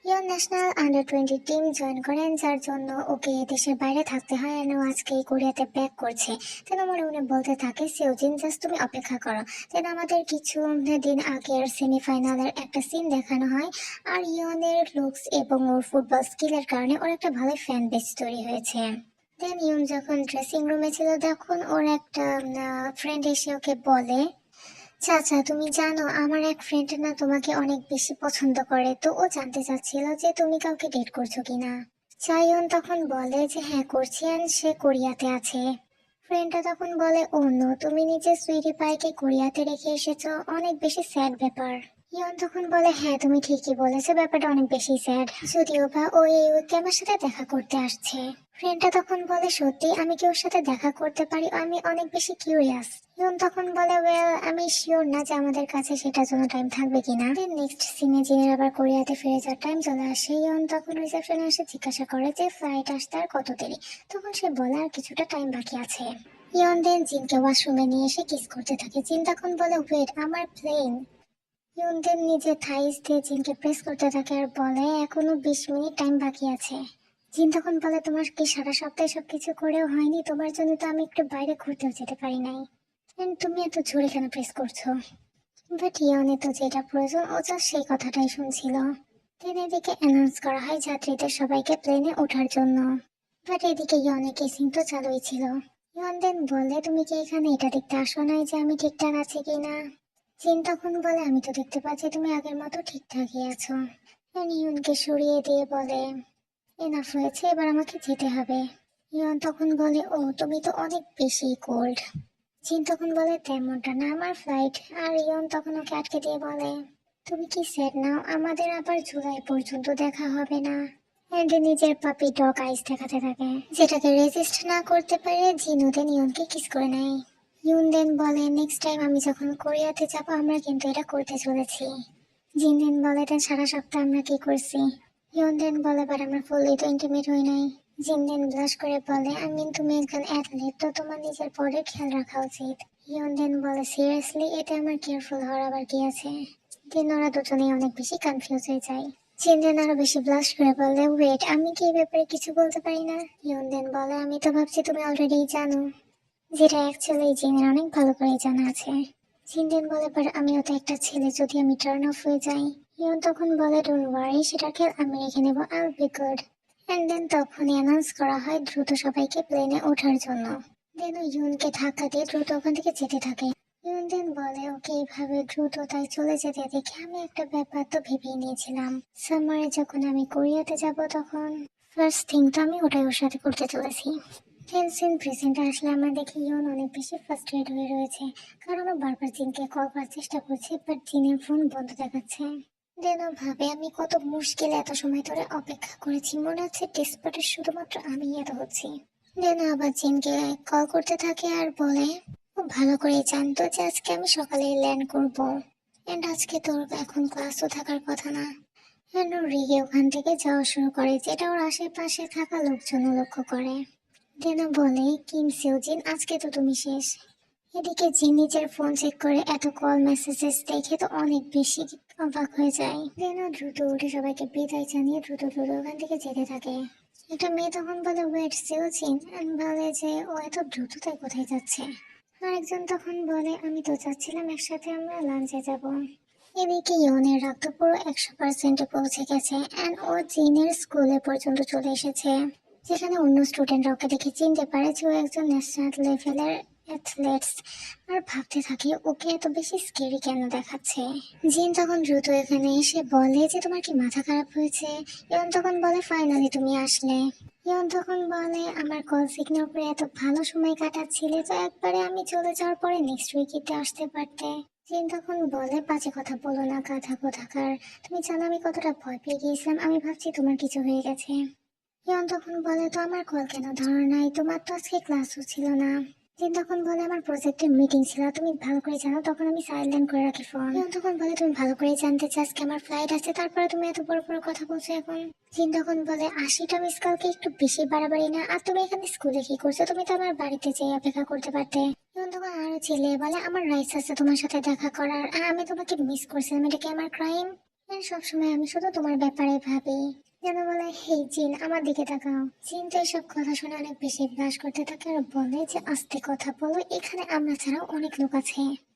ইয়ন national under 20 team join করেন, যার জন্য ওকে দেশের বাইরে থাকতে হয়। আর ও আজকে কোরিয়াতে ব্যাক করছে। যেন মনে মনে বলতে থাকে, সিওজিন জাস্ট তুমি অপেক্ষা করো। যেন আমাদের কিছু দিন আগের সেমিফাইনালের একটা সিন দেখানো হয়। আর ইয়নের লুকস এবং ওর ফুটবল স্কিলের কারণে ওর একটা ভালো ফ্যান বেস তৈরি হয়েছে। দেন ইয়ন যখন ড্রেসিং রুমে ছিল, তখন ওর একটা ফ্রেন্ড এসে ওকে বলে, চাচা তুমি জানো আমার এক ফ্রেন্ড না তোমাকে অনেক বেশি পছন্দ করে, তো ও জানতে চাচ্ছিল যে তুমি কাউকে ডেট করছো কিনা। চাইয়ন তখন বলে যে হ্যাঁ করছি, আর সে কোরিয়াতে আছে। ফ্রেন্ডটা তখন বলে, ও নো, তুমি নিজে সুইটি পাইকে কোরিয়াতে রেখে এসেছো, অনেক বেশি স্যাড ব্যাপার। ইয়ন তখন বলে, হ্যাঁ তুমি ঠিকই বলেছো, ব্যাপারটা অনেক বেশি স্যাড, যদিও বা ও এই উইকে আমার সাথে দেখা করতে আসছে। ফ্রেন্ডটা তখন বলে, সত্যি আমি কি ওর সাথে দেখা করতে পারি? আমি অনেক বেশি কিউরিয়াস। ইয়ন তখন বলে, ওয়েল আমি শিওর না যে আমাদের কাছে সেটার জন্য টাইম থাকবে কিনা। দেন নেক্সট সিনে জিনের আবার কোরিয়াতে ফিরে যাওয়ার টাইম চলে আসে। ইয়ন তখন রিসেপশনে এসে জিজ্ঞাসা করে যে ফ্লাইট আসতে আর কত দেরি। তখন সে বলে আর কিছুটা টাইম বাকি আছে। ইয়ন দেন জিনকে ওয়াশরুমে নিয়ে এসে কিস করতে থাকে। জিন তখন বলে, ওয়েট, আমার প্লেন। ইয়ন দেন নিজে থাইস দিয়ে জিনকে প্রেস করতে থাকে আর বলে এখনো 20 মিনিট টাইম বাকি আছে। জিন তখন বলে, তোমার কি সারা সপ্তাহে সবকিছু করেও হয়নি? তোমার জন্য তো আমি একটু বাইরে ঘুরতেও যেতে পারি নাই। And তুমি এত জোরে কেন প্রেস করছো? বাট ইয়নে তো যেটা প্রয়োজন ও জাস্ট সেই কথাটাই শুনছিল। দেন এদিকে অ্যানাউন্স করা হয় যাত্রীদের সবাইকে প্লেনে ওঠার জন্য। বাট এদিকে ইয়নে কেসিং তো চালুই ছিল। ইয়ন দেন বলে, তুমি কি এখানে এটা দেখতে আসো নাই যে আমি ঠিকঠাক আছি কিনা? জিন তখন বলে, আমি তো দেখতে পাচ্ছি তুমি আগের মতো ঠিকঠাকই আছো। ইয়নকে সরিয়ে দিয়ে বলে, এনাফ হয়েছে, এবার আমাকে যেতে হবে। ইয়ন তখন বলে, ও তুমি তো অনেক বেশি কোল্ড। জিন তখন বলে, তেমনটা না, আমার ফ্লাইট। আর ইয়ন তখন ওকে আটকে দিয়ে বলে, তুমি কি সেট নাও, আমাদের আবার জুলাই পর্যন্ত দেখা হবে না। অ্যান্ডি নিজের পাপি ডগ আইস দেখাতে থাকে, যেটাকে রেজিস্ট না করতে পারে জিন ওদের ইয়নকে কিস করে নেয়। ইউন দেন বলে, নেক্সট টাইম আমি যখন কোরিয়াতে যাব আমরা কিন্তু এটা করতে চলেছি। জিন দেন বলে, দেন সারা সপ্তাহ আমরা কি করছি? ইয়ন দেন বলে, বাট আমরা ফুললি তো ইন্টিমেট হই নাই। জিন দেন ব্লাশ করে বলে, আই মিন তুমি একজন অ্যাথলিট, তো তোমার নিজের বডির খেয়াল রাখা উচিত। ইয়ন দেন বলে, সিরিয়াসলি এটা আমার কেয়ারফুল হওয়ার আবার কি আছে? দেন ওরা দুজনেই অনেক বেশি কনফিউজ হয়ে যায়। জিন দেন আরো বেশি ব্লাশ করে বলে, ওয়েট, আমি কি এই ব্যাপারে কিছু বলতে পারি না? ইয়ন দেন বলে, আমি তো ভাবছি তুমি অলরেডি জানো, যেটা অ্যাকচুয়ালি জিনের অনেক ভালো করে জানা আছে। জিনদেন বলে, পার আমিও তো একটা ছেলে, যদি আমি টার্ন অফ হয়ে যাই। ইয়ন তখন বলে, ডোন্ট ওয়ারি, সেটা খেয়াল আমি রেখে নেবো, I will be good. And then তখনই অ্যানাউন্স করা হয় দ্রুত সবাইকে প্লেনে ওঠার জন্য। দেন ও ইয়নকে ধাক্কা দিয়ে দ্রুত ওখান থেকে যেতে থাকে। ইয়ন দেন বলে, ওকে এইভাবে দ্রুততায় চলে যেতে দেখে আমি একটা ব্যাপার তো ভেবেই নিয়েছিলাম, সামারে যখন আমি কোরিয়াতে যাব তখন ফার্স্ট থিং তো আমি ওটাই ওর সাথে করতে চলেছি। টেনশন প্রেজেন্টে আসলে আমরা দেখি ইয়ন অনেক বেশি ফ্রাস্ট্রেট হয়ে রয়েছে, কারণ ও বারবার জিনকে কল করার চেষ্টা করছে, বাট জিনের ফোন বন্ধ দেখাচ্ছে। দেন ও ভাবে, আমি কত মুশকিলে এত সময় ধরে অপেক্ষা করেছি, মনে হচ্ছে ডেসপারেট শুধুমাত্র আমি এত হচ্ছি। দেন ও আবার জিনকে কল করতে থাকে আর বলে, ও ভালো করে জানতো যে আজকে আমি সকালে ল্যান্ড করব, এন্ড আজকে তোর এখন ক্লাসও থাকার কথা না। এন্ড ও রেগে ওখান থেকে যাওয়া শুরু করে, যেটা ওর আশেপাশে থাকা লোকজনও লক্ষ্য করে। দেনা বলে, কিম সিওজিন আজকে তো তুমি শেষ। এদিকে জিন নিজের ফোন চেক করে এত কল মেসেজেস দেখে তো অনেক বেশি অবাক হয়ে যায়। দেনা দ্রুত উঠে সবাইকে বিদায় জানিয়ে দ্রুত দ্রুত ওখান থেকে যেতে থাকে। একটা মেয়ে তখন বলে, ওয়েট সিওজিন, বলে যে ও এত দ্রুততায় কোথায় যাচ্ছে। আরেকজন তখন বলে, আমি তো চাচ্ছিলাম একসাথে আমরা লাঞ্চে যাব। এদিকে ইয়নের রাগ তো পুরো 100%-এ পৌঁছে গেছে, অ্যান্ড ও জিনের স্কুলে পর্যন্ত চলে এসেছে, যেখানে অন্য স্টুডেন্টরা ওকে দেখে চিনতে পারে যে ও একজন ন্যাশনাল লেভেলের অ্যাথলেটস। আর ভাবতে থাকে ওকে এত বেশি স্কেরি কেন দেখাচ্ছে। জিন তখন দ্রুত এখানে এসে বলে যে তোমার কি মাথা খারাপ হয়েছে? ইয়ন তখন বলে, ফাইনালি তুমি আসলে। ইয়ন তখন বলে, আমার কল সিগন্যাল করে এত ভালো সময় কাটাচ্ছিলে, তো একবারে আমি চলে যাওয়ার পরে নেক্সট উইকেতে আসতে পারতে। জিন তখন বলে, বাজে কথা বলো না গাধা কোথাকার, তুমি জানো আমি কতটা ভয় পেয়ে গিয়েছিলাম, আমি ভাবছি তোমার কিছু হয়ে গেছে। ইয়ন তখন বলে, তো আমার কল কেন ধরো নাই? তোমার তো আজকে ক্লাসও ছিল না। জিন তখন বলে, আমার প্রজেক্টের মিটিং ছিল, তুমি ভালো করে জানো, তখন আমি সাইলেন্ট করে রাখি ফোন। ইয়ন তখন বলে, তুমি ভালো করে জানতে চাস আজকে আমার ফ্লাইট আছে, তারপরে তুমি এত বড় বড় কথা বলছো এখন? জিন তখন বলে, 80টা মিস কলকে একটু বেশি বাড়াবাড়ি না? আর তুমি এখানে স্কুলে কি করছো? তুমি তো আমার বাড়িতে যেয়ে অপেক্ষা করতে পারতে। ইয়ন তখন আরো চিল্লিয়ে বলে, আমার রাইটস আছে তোমার সাথে দেখা করার, আর আমি তোমাকে মিস করছিলাম, এটা কি আমার ক্রাইম? আর সবসময় আমি শুধু তোমার ব্যাপারে ভাবি। যেন বলে, হে জিন আমার দিকে তাকাও। জিন তো এসব কথা শুনে অনেক বেশি ব্লাশ করতে থাকে আর বলে যে আস্তে কথা বলো, এখানে আমরা ছাড়াও অনেক লোক আছে।